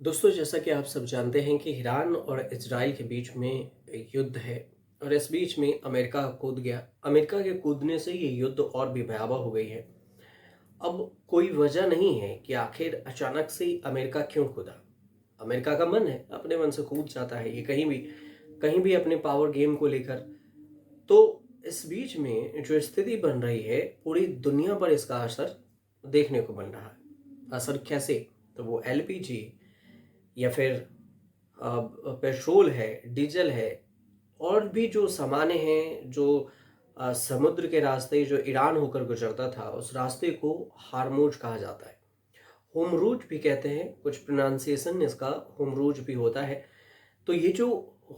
दोस्तों, जैसा कि आप सब जानते हैं कि ईरान और इजराइल के बीच में एक युद्ध है और इस बीच में अमेरिका कूद गया। अमेरिका के कूदने से ये युद्ध और भी भयावह हो गई है। अब कोई वजह नहीं है कि आखिर अचानक से अमेरिका क्यों कूदा। अमेरिका का मन है, अपने मन से कूद जाता है ये कहीं भी अपने पावर गेम को लेकर। तो इस बीच में जो स्थिति बन रही है, पूरी दुनिया पर इसका असर देखने को मिल रहा है। असर कैसे? तो वो एलपीजी या फिर पेट्रोल है, डीजल है और भी जो सामानें हैं, जो समुद्र के रास्ते जो ईरान होकर गुजरता था, उस रास्ते को हार्मूज कहा जाता है। होमरूज भी कहते हैं, कुछ प्रोनाउंसिएशन इसका होमरूज भी होता है। तो ये जो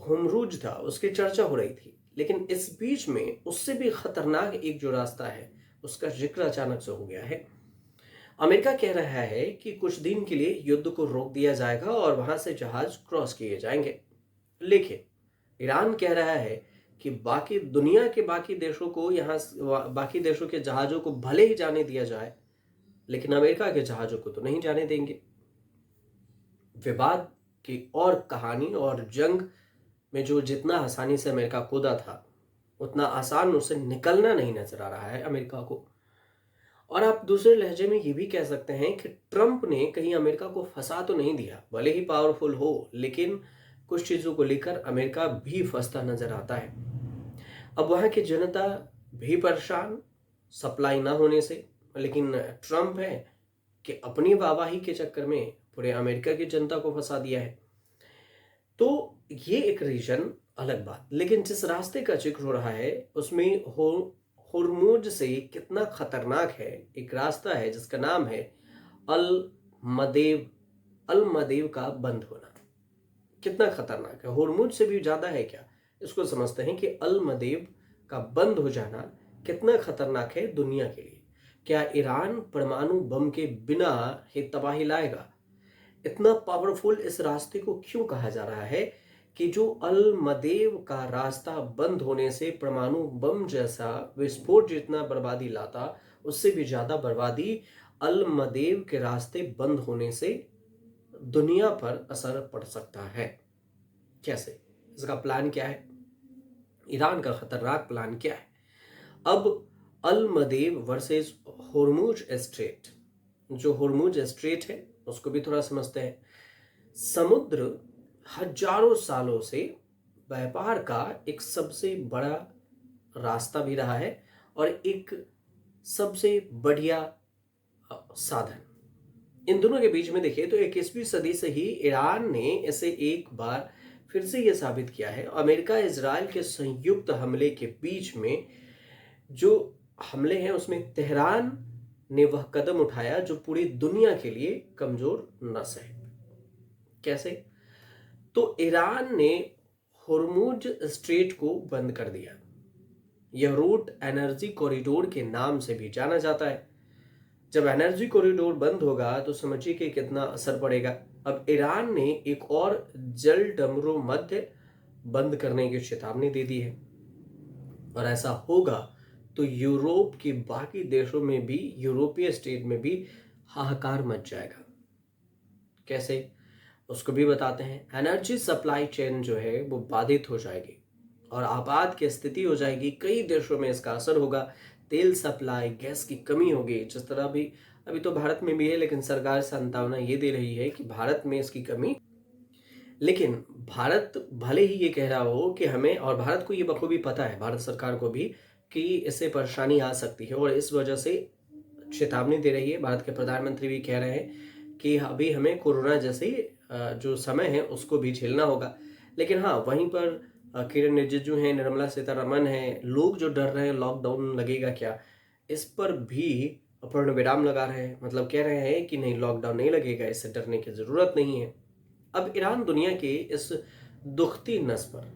होमरूज था उसकी चर्चा हो रही थी, लेकिन इस बीच में उससे भी खतरनाक एक जो रास्ता है उसका जिक्र अचानक से हो गया है। अमेरिका कह रहा है कि कुछ दिन के लिए युद्ध को रोक दिया जाएगा और वहां से जहाज क्रॉस किए जाएंगे। लेकिन ईरान कह रहा है कि बाकी दुनिया के बाकी देशों को बाकी देशों के जहाजों को भले ही जाने दिया जाए, लेकिन अमेरिका के जहाजों को तो नहीं जाने देंगे। विवाद की और कहानी और जंग में जो जितना आसानी से अमेरिका कूदा था, उतना आसान उसे निकलना नहीं नजर आ रहा है अमेरिका को। और आप दूसरे लहजे में ये भी कह सकते हैं कि ट्रंप ने कहीं अमेरिका को फंसा तो नहीं दिया। भले ही पावरफुल हो, लेकिन कुछ चीज़ों को लेकर अमेरिका भी फंसता नजर आता है। अब वहाँ की जनता भी परेशान, सप्लाई ना होने से। लेकिन ट्रंप है कि अपनी वाहवाही के चक्कर में पूरे अमेरिका की जनता को फंसा दिया है। तो ये एक रीजन अलग बात, लेकिन जिस रास्ते का जिक्र हो रहा है उसमें हुरमुज से कितना खतरनाक है। एक रास्ता है जिसका नाम है अल मदेव। अल मदेव का बंद होना कितना खतरनाक है, हुरमुज से भी ज्यादा है क्या? इसको समझते हैं कि अल मदेव का बंद हो जाना कितना खतरनाक है दुनिया के लिए। क्या ईरान परमाणु बम के बिना ही तबाही लाएगा? इतना पावरफुल इस रास्ते को क्यों कहा जा रहा है कि जो अल मदेव का रास्ता बंद होने से परमाणु बम जैसा विस्फोट जितना बर्बादी लाता, उससे भी ज्यादा बर्बादी अल मदेव के रास्ते बंद होने से दुनिया पर असर पड़ सकता है। कैसे? इसका प्लान क्या है? ईरान का खतरनाक प्लान क्या है? अब अल मदेव वर्सेस होर्मुज स्ट्रेट। जो होर्मुज स्ट्रेट है उसको भी थोड़ा समझते हैं। समुद्र हजारों सालों से व्यापार का एक सबसे बड़ा रास्ता भी रहा है और एक सबसे बढ़िया साधन। इन दोनों के बीच में देखिए तो 21वीं सदी से ही ईरान ने इसे एक बार फिर से यह साबित किया है। अमेरिका इजराइल के संयुक्त हमले के बीच में जो हमले हैं उसमें तेहरान ने वह कदम उठाया जो पूरी दुनिया के लिए कमजोर नस है। कैसे? तो ईरान ने हुर्मुज स्ट्रेट को बंद कर दिया। यह रूट एनर्जी कॉरिडोर के नाम से भी जाना जाता है। जब एनर्जी कॉरिडोर बंद होगा तो समझिए कि कितना असर पड़ेगा। अब ईरान ने एक और जल डमरू मध्य बंद करने की चेतावनी दे दी है और ऐसा होगा तो यूरोप के बाकी देशों में भी, यूरोपीय स्टेट में भी हाहाकार मच जाएगा। कैसे? उसको भी बताते हैं। एनर्जी सप्लाई चेन जो है वो बाधित हो जाएगी और आपात की स्थिति हो जाएगी। कई देशों में इसका असर होगा। तेल सप्लाई, गैस की कमी होगी। जिस तरह भी अभी तो भारत में भी है, लेकिन सरकार संभावना ये दे रही है कि भारत में इसकी कमी। लेकिन भारत भले ही ये कह रहा हो कि हमें, और भारत को ये बखूबी पता है, भारत सरकार को भी, कि इससे परेशानी आ सकती है और इस वजह से चेतावनी दे रही है। भारत के प्रधानमंत्री भी कह रहे हैं कि अभी हमें कोरोना जैसे जो समय है उसको भी झेलना होगा। लेकिन हाँ, वहीं पर किरण रिजिजू हैं, निर्मला सीतारमण हैं, लोग जो डर रहे हैं लॉकडाउन लगेगा क्या, इस पर भी पूर्ण विराम लगा रहे हैं। मतलब कह रहे हैं कि नहीं, लॉकडाउन नहीं लगेगा, इससे डरने की जरूरत नहीं है। अब ईरान दुनिया के इस दुखती नस पर,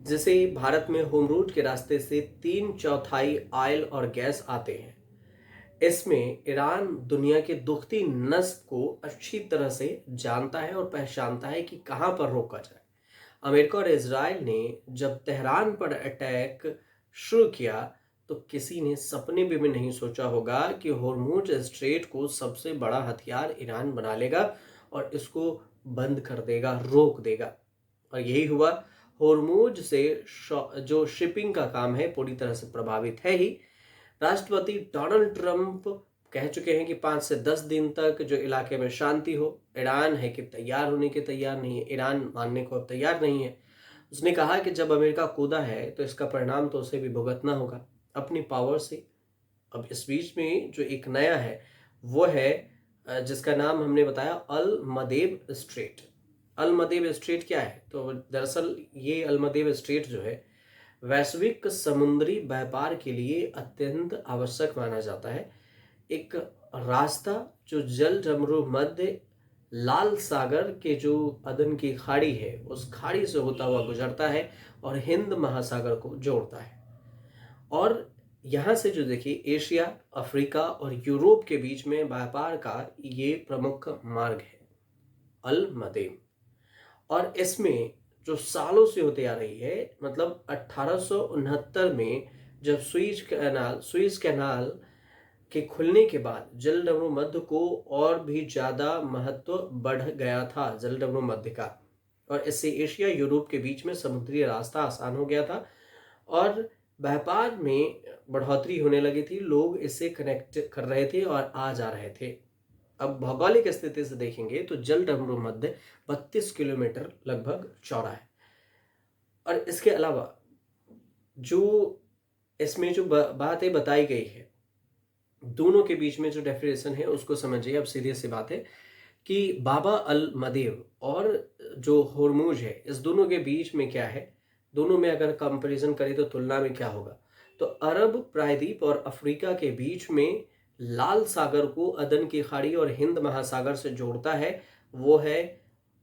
जैसे भारत में होमरूट के रास्ते से 3/4 ऑयल और गैस आते हैं, इसमें ईरान दुनिया के दुखती नस को अच्छी तरह से जानता है और पहचानता है कि कहां पर रोका जाए। अमेरिका और इजराइल ने जब तेहरान पर अटैक शुरू किया तो किसी ने सपने में भी नहीं सोचा होगा कि होर्मुज स्ट्रेट को सबसे बड़ा हथियार ईरान बना लेगा और इसको बंद कर देगा, रोक देगा। और यही हुआ। होर्मुज से जो शिपिंग का काम है पूरी तरह से प्रभावित है ही। राष्ट्रपति डोनाल्ड ट्रंप कह चुके हैं कि 5 से 10 दिन तक जो इलाके में शांति हो। ईरान है कि तैयार होने के तैयार नहीं है, ईरान मानने को अब तैयार नहीं है। उसने कहा कि जब अमेरिका कूदा है तो इसका परिणाम तो उसे भी भुगतना होगा अपनी पावर से। अब इस बीच में जो एक नया है वो है जिसका नाम हमने बताया अल मदेब स्ट्रेट। अल मदेब स्ट्रेट क्या है? तो दरअसल ये अल मदेब स्ट्रेट जो है वैश्विक समुद्री व्यापार के लिए अत्यंत आवश्यक माना जाता है। एक रास्ता जो जल जमरू मध्य लाल सागर के जो अदन की खाड़ी है उस खाड़ी से होता हुआ गुजरता है और हिंद महासागर को जोड़ता है। और यहाँ से जो देखिए एशिया, अफ्रीका और यूरोप के बीच में व्यापार का ये प्रमुख मार्ग है अल मदेम। और इसमें जो सालों से होते आ रही है, मतलब 1869 में जब सुइज कैनाल के खुलने के बाद जलडमरू मध्य को और भी ज्यादा महत्व बढ़ गया था जलडमरू मध्य का। और इससे एशिया यूरोप के बीच में समुद्री रास्ता आसान हो गया था और व्यापार में बढ़ोतरी होने लगी थी। लोग इससे कनेक्ट कर रहे थे और आ जा रहे थे। अब भौगोलिक स्थिति से देखेंगे तो जलडमरू मध्य 32 किलोमीटर लगभग चौड़ा है। और इसके अलावा जो इसमें जो बातें बताई गई है दोनों के बीच में जो डेफिनेशन है उसको समझिए। अब सीधी सी बात है कि बाबा अल मदेब और जो होर्मुज है इस दोनों के बीच में क्या है, दोनों में अगर कंपैरिजन करें तो तुलना में क्या होगा, तो अरब प्रायद्वीप और अफ्रीका के बीच में लाल सागर को अदन की खाड़ी और हिंद महासागर से जोड़ता है वो है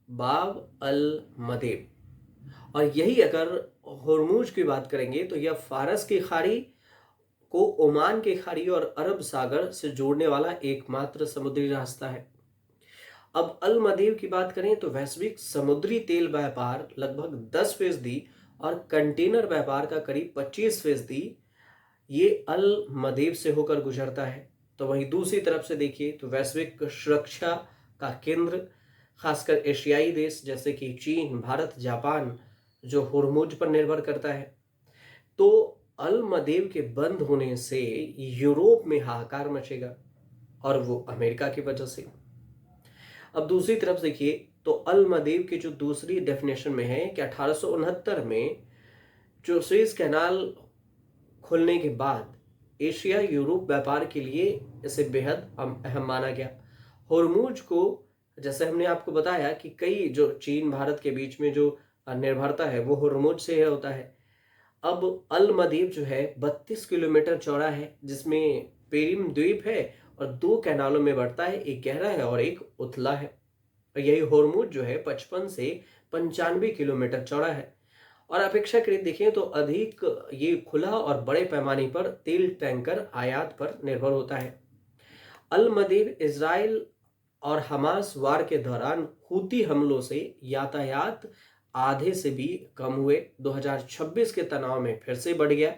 बाब अल मदेब। और यही अगर होर्मुज की बात करेंगे तो यह फारस की खाड़ी को ओमान की खाड़ी और अरब सागर से जोड़ने वाला एकमात्र समुद्री रास्ता है। अब अल मदेब की बात करें तो वैश्विक समुद्री तेल व्यापार लगभग 10% और कंटेनर व्यापार का करीब 25% ये अल मदेब से होकर गुजरता है। तो वहीं दूसरी तरफ से देखिए तो वैश्विक सुरक्षा का केंद्र खासकर एशियाई देश जैसे कि चीन, भारत, जापान जो होर्मुज पर निर्भर करता है। तो अल मदेब के बंद होने से यूरोप में हाहाकार मचेगा और वो अमेरिका की वजह से। अब दूसरी तरफ देखिए तो अल मदेब की जो दूसरी डेफिनेशन में है कि 1869 में जो सुएज कैनाल खुलने के बाद एशिया यूरोप व्यापार के लिए इसे बेहद अहम माना गया। होर्मुज को जैसे हमने आपको बताया कि कई जो चीन भारत के बीच में जो निर्भरता है वो होर्मुज से होता है। अब अल मदेब जो है 32 किलोमीटर चौड़ा है जिसमें पेरिम द्वीप है और 2 कैनालों में बढ़ता है, एक गहरा है और एक उथला है। और यही होर्मुज जो है 55 से 95 किलोमीटर चौड़ा है। और अपेक्षाकृत देखें तो अधिक ये खुला और बड़े पैमाने पर तेल टैंकर आयात पर निर्भर होता है। अल मदेब इजराइल और हमास वार के दौरान हूती हमलों से यातायात आधे से भी कम हुए। 2026 के तनाव में फिर से बढ़ गया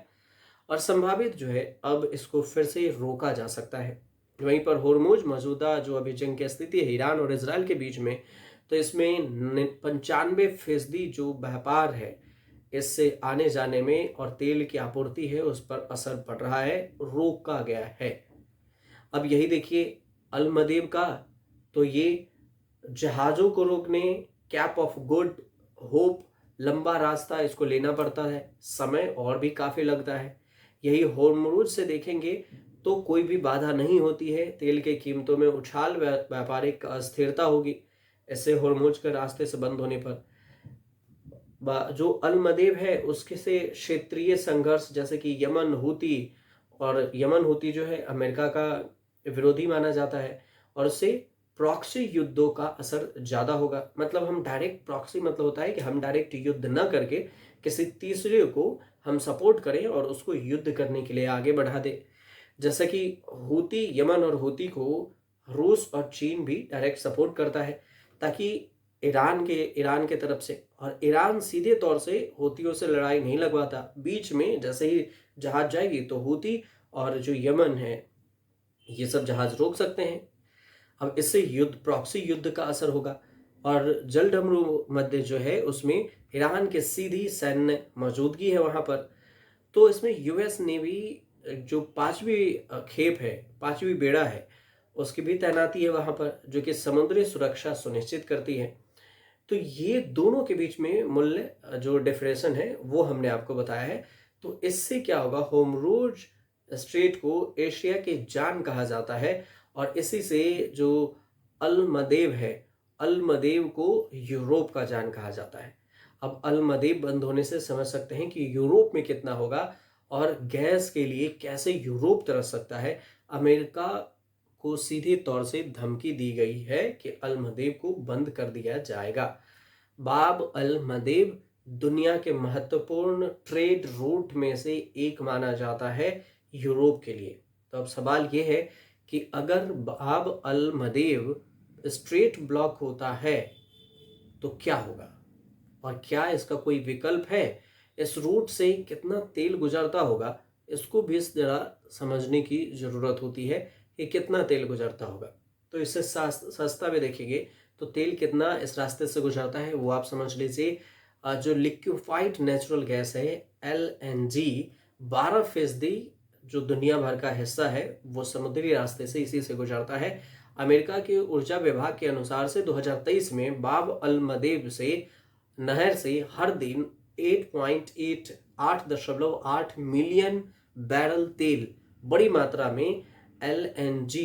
और संभावित जो है अब इसको फिर से रोका जा सकता है। वहीं पर होर्मुज मौजूदा जो अभी जंग की स्थिति है ईरान और इजराइल के बीच में, तो इसमें 95% जो व्यापार है इससे आने जाने में और तेल की आपूर्ति है उस पर असर पड़ रहा है, रोका गया है। अब यही देखिए अल मदेब का, तो ये जहाज़ों को रोकने, कैप ऑफ गुड होप लंबा रास्ता इसको लेना पड़ता है, समय और भी काफ़ी लगता है। यही होर्मुज से देखेंगे तो कोई भी बाधा नहीं होती है, तेल के कीमतों में उछाल, व्यापारिक अस्थिरता होगी इससे होर्मुज के रास्ते से बंद होने पर। जो अल मदेब है उसके से क्षेत्रीय संघर्ष जैसे कि यमन हूती, और यमन हूती जो है अमेरिका का विरोधी माना जाता है और उससे प्रॉक्सी युद्धों का असर ज़्यादा होगा। मतलब हम डायरेक्ट, प्रॉक्सी मतलब होता है कि हम डायरेक्ट युद्ध न करके किसी तीसरे को हम सपोर्ट करें और उसको युद्ध करने के लिए आगे बढ़ा दें। जैसे कि हूती, यमन और हूती को रूस और चीन भी डायरेक्ट सपोर्ट करता है ताकि ईरान के तरफ से, और ईरान सीधे तौर से हूतियों से लड़ाई नहीं लगवाता, बीच में जैसे ही जहाज जाएगी तो हूती और जो यमन है ये सब जहाज रोक सकते हैं। अब इससे प्रॉक्सी युद्ध का असर होगा और जलडमरू मध्य जो है उसमें ईरान की सीधी सैन्य मौजूदगी है वहां पर। तो इसमें यूएस नेवी जो पांचवी खेप है, पांचवी बेड़ा है, उसकी भी तैनाती है वहां पर, जो कि समुद्री सुरक्षा सुनिश्चित करती है। तो ये दोनों के बीच में मूल्य जो डिफरेंशन है वो हमने आपको बताया है। तो इससे क्या होगा, होमरूज स्ट्रेट को एशिया की जान कहा जाता है और इसी से जो अलमदेव है, अलमदेव को यूरोप का जान कहा जाता है। अब अलमदेव बंद होने से समझ सकते हैं कि यूरोप में कितना होगा और गैस के लिए कैसे यूरोप तरस सकता है। अमेरिका को सीधे तौर से धमकी दी गई है कि अलमदेव को बंद कर दिया जाएगा। बाब अल मंदेब दुनिया के महत्वपूर्ण ट्रेड रूट में से एक माना जाता है यूरोप के लिए। तो अब सवाल यह है कि अगर बाब अल मंदेब स्ट्रेट ब्लॉक होता है तो क्या होगा और क्या इसका कोई विकल्प है? इस रूट से कितना तेल गुजरता होगा, इसको भी जरा समझने की जरूरत होती है कि कितना तेल गुजरता होगा। तो इससे सस्ता भी देखेंगे तो तेल कितना इस रास्ते से गुजरता है वो आप समझ लीजिए। जो लिक्विफाइड नेचुरल गैस है LNG, 12% जो दुनिया भर का हिस्सा है वो समुद्री रास्ते से इसी से गुजरता है। अमेरिका के ऊर्जा विभाग के अनुसार से 2023 में बाब अल मंदेब से नहर से हर दिन 8.8 मिलियन बैरल तेल, बड़ी मात्रा में LNG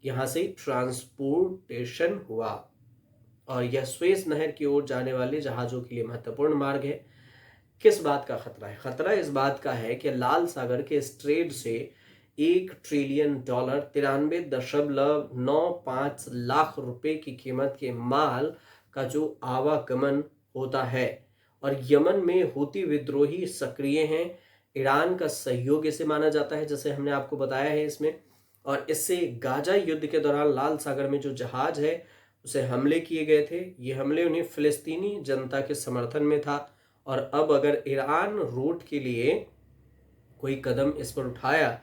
यहां से ट्रांसपोर्टेशन हुआ और यह स्वेज नहर की ओर जाने वाले जहाजों के लिए महत्वपूर्ण मार्ग है। किस बात का खतरा है? खतरा इस बात का है कि लाल सागर के इस ट्रेड से $1 ट्रिलियन 93.95 लाख रुपए की कीमत के माल का जो आवागमन होता है। और यमन में हूती विद्रोही सक्रिय हैं, ईरान का सहयोग इसे माना जाता है जैसे हमने आपको बताया है इसमें। और इससे गाजा युद्ध के दौरान लाल सागर में जो जहाज है उसे हमले किए गए थे। ये हमले उन्हें फिलिस्तीनी जनता के समर्थन में था। और अब अगर ईरान रूट के लिए कोई कदम इस पर उठाया,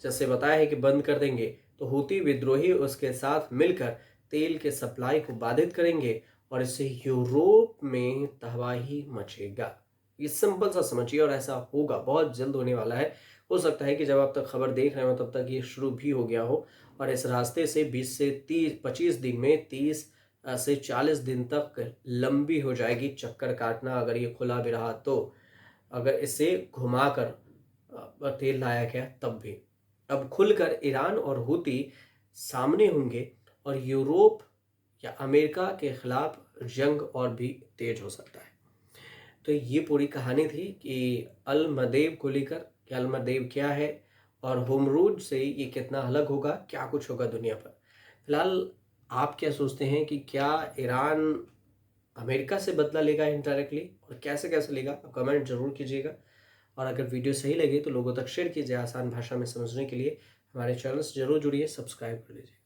जैसे बताया है कि बंद कर देंगे, तो हूती विद्रोही उसके साथ मिलकर तेल के सप्लाई को बाधित करेंगे और इससे यूरोप में तबाही मचेगा। ये सिंपल सा समझिए और ऐसा होगा, बहुत जल्द होने वाला है। हो सकता है कि जब आप तक खबर देख रहे हो तब तक ये शुरू भी हो गया हो और इस रास्ते से 20 से 25 दिन में 30 से 40 दिन तक लंबी हो जाएगी चक्कर काटना, अगर ये खुला भी रहा तो। अगर इसे घुमाकर तेल लाया गया तब भी। अब खुलकर ईरान और हूती सामने होंगे और यूरोप या अमेरिका के खिलाफ जंग और भी तेज हो सकता है। तो ये पूरी कहानी थी कि अल मंदेब को लेकर कि अल मंदेब क्या है और होमरूज से ये कितना अलग होगा, क्या कुछ होगा दुनिया पर। फिलहाल आप क्या सोचते हैं कि क्या ईरान अमेरिका से बदला लेगा इनडायरेक्टली और कैसे कैसे लेगा? आप कमेंट जरूर कीजिएगा और अगर वीडियो सही लगे तो लोगों तक शेयर कीजिए आसान भाषा में समझने के लिए। हमारे चैनल से जरूर जुड़िए, सब्सक्राइब कर लीजिए।